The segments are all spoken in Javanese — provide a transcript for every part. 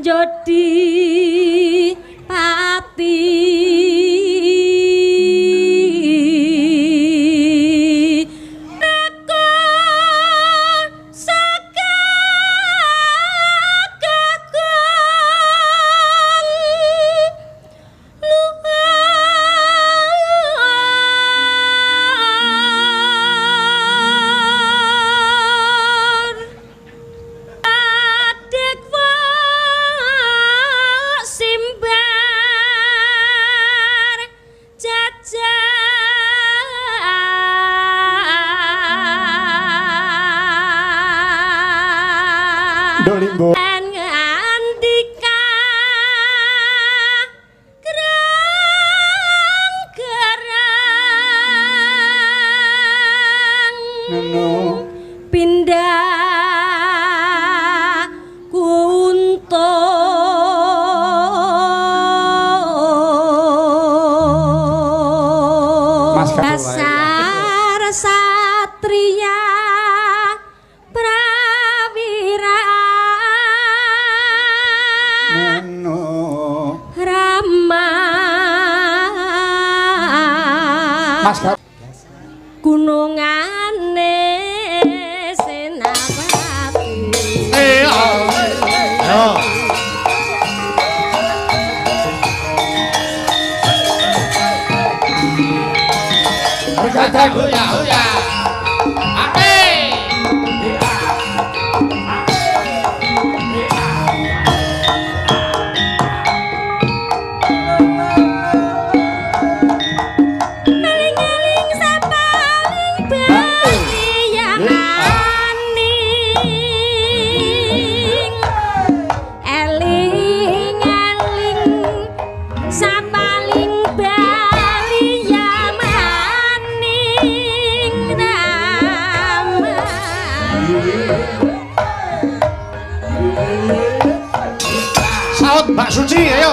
Jodi Pati Limbo ngandika gerang-gerang pindah kunto dasar satria gunungane Senawati Saut Mbak Suci, ayo.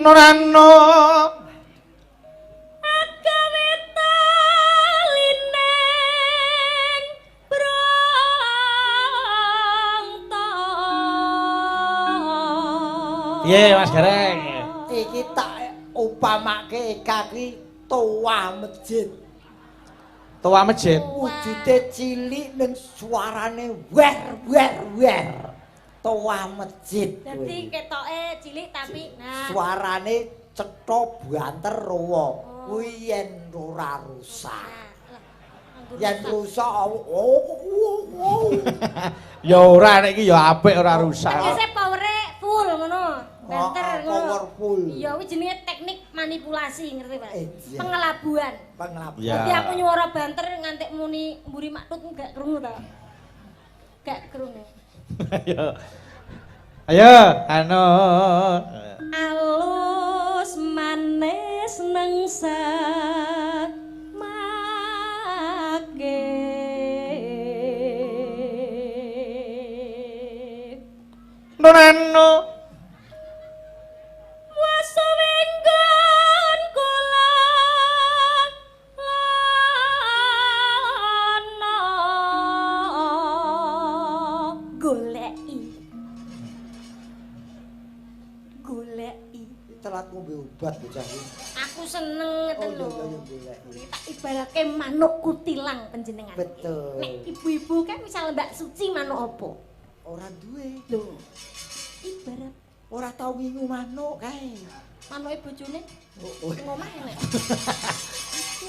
Norano agawe talineng bronto. Piye Mas Gareng? Iki tak upamake kaki toa masjid. Toa masjid. Wujude cilik ning suarane wer. Toa masjid. Dadi ketoke cilik tapi nah Suarane cetha banter rawa. Kuwi yen ora rusak. Yen rusak Ya ora nek iki ya apik ora rusak. tegese powere full ngono. Banter ngono. powerful. Iya kuwi jenenge teknik manipulasi ngerti Pak? Iya. Pengelabuan. Pengelabuan. Ya. Jadi aku nyuara banter nganti muni mburi maktut enggak krungu ta. Enggak krungu. Ayo, anu. Alus manis nengsa make. Norano Wasawenggon kula lana goleki Telat ngombe obat bocah iki. aku seneng ngeten lho goleki. tak ibaratke manuk kutilang panjenengan Betul. nek ibu-ibu kan misal Mbak Suci manuk apa Ora duwe. lho ibarat Ora tau ngingu manuk kae. manuke bojone Oh. ngomah nek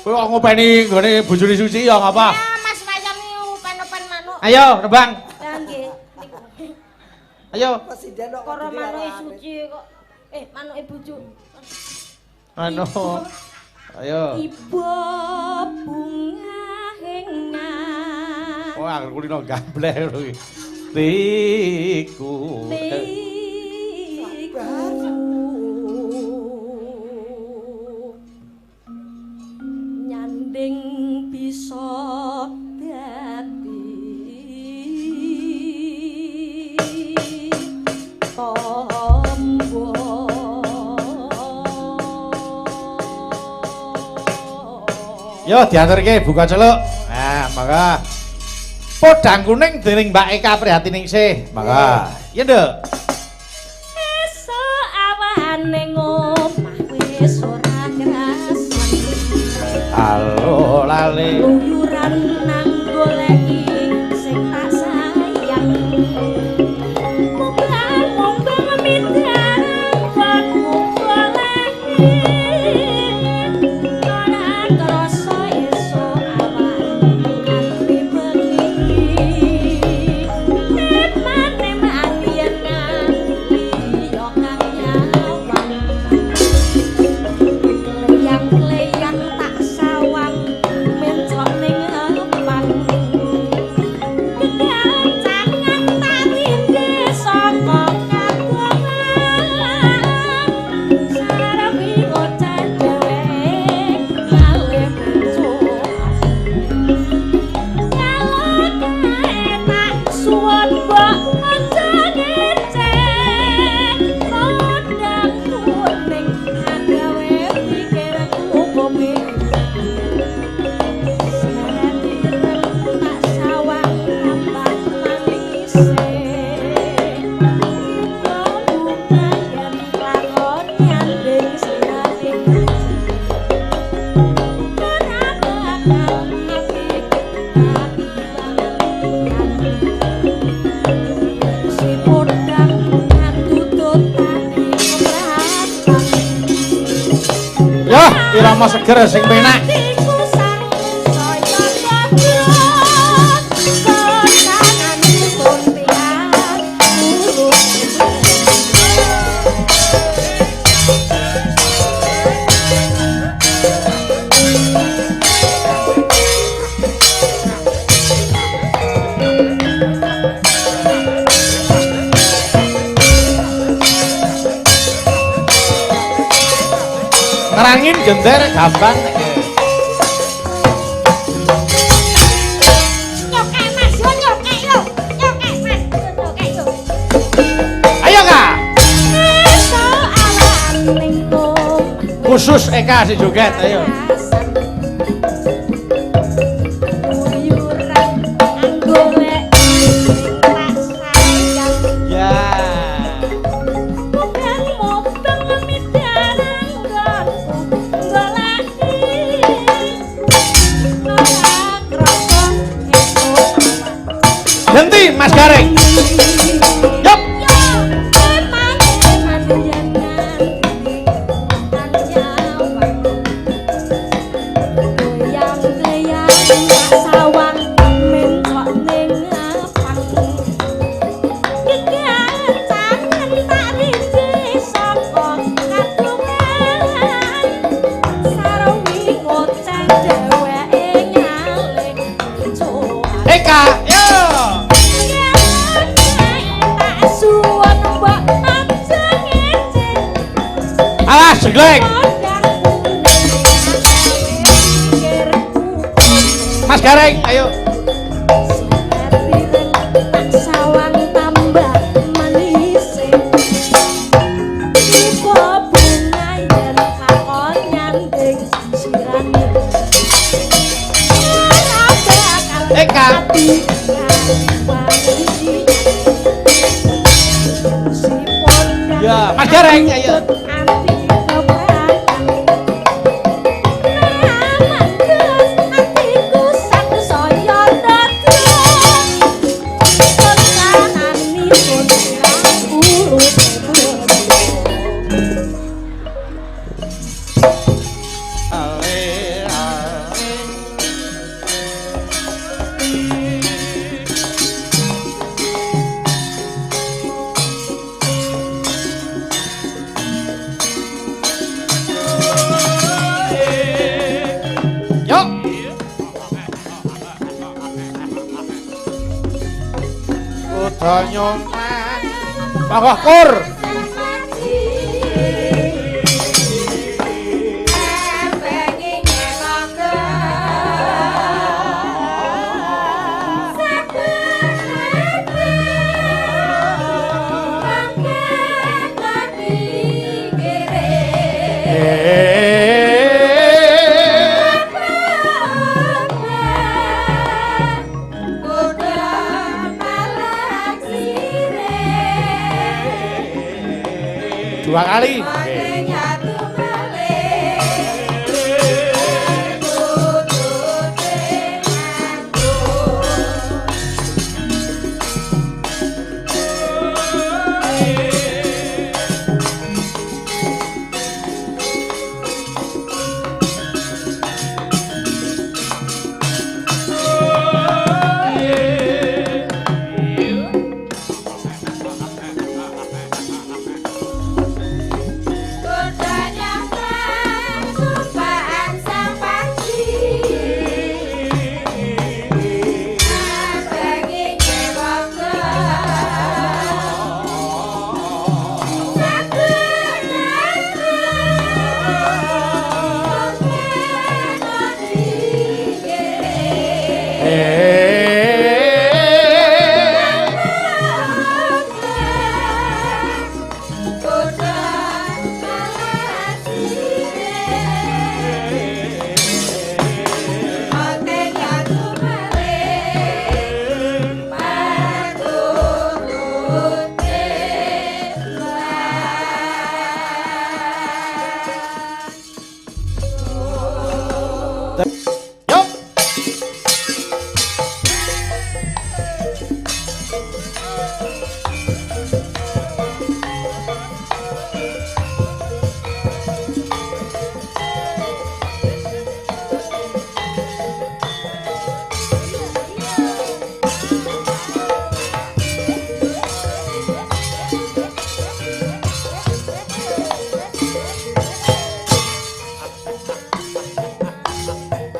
kowe kok ngopeni nggone bojone Suci ya ngapa? ya Mas Wayani upan-upan manuk Ayo, nebang. ya nggih Ayo. Presiden kok karo kudu manuke diarani. Suci kok manuke bojo Anu. Ayo. Iba bunga hengan Wah, kulino gambleh lho iki. Tiku. nyanding bisa dadi tombo Yo diaturke buka celuk. Nah, maka podang kuning dening Mbak Eka Prihatiningsih. Maka, iya nduk. esuk awane ngomah wis ora krasan Halo lali. luyuran nang goleki sing tak sayang mumbang midang kon goleki ora krasa esuk awan nganti bengi eman-eman yen nganti yo kang nyawang kleyang-kleyang tak sawang mencok ning empang kekancangan tak tindhe saka kagungan saremi ngoceh dhewe malih pucuk kalau kae tak suwon mbok aja ngecek modang kuning agawe pikirku kopi siratirem tak sawang tambah manise kebukayan lakon nyanding sirati ora bakal mati si podang ngatutut tadi ngebracan Yo, irama seger sing penak. Ngerangin gender gampang. Nyokek Mas, yo nyokek yo. Nyokek Mas, nyokek yo. Ayo Kak. Esok awan ning khusus Eka si joget ayo. Henti Mas Gareng. Yup. Eka, yo. Alas, jegleng. Mas Gareng, ayo. Sawang tambah manis. Ibu bunga yen lakon nyanding sirane. Eka. Ya, Mas Gareng, ayo. Yuk. Udah nyoman. Bawah kur. Dua kali.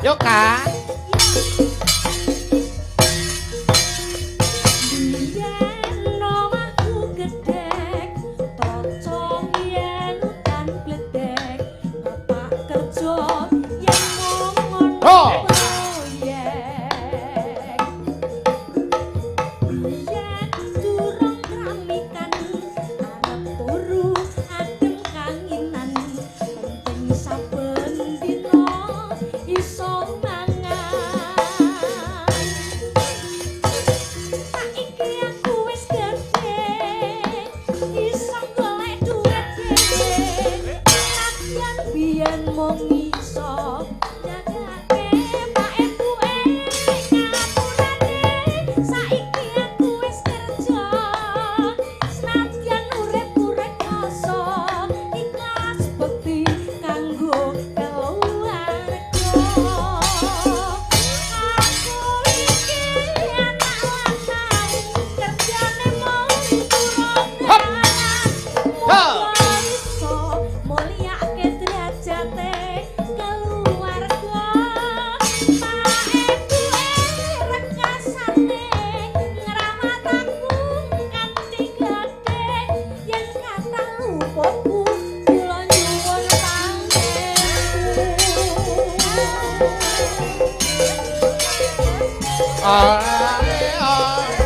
Yuk Kak. Oh. Arep turu adem kanginan penting Ayo.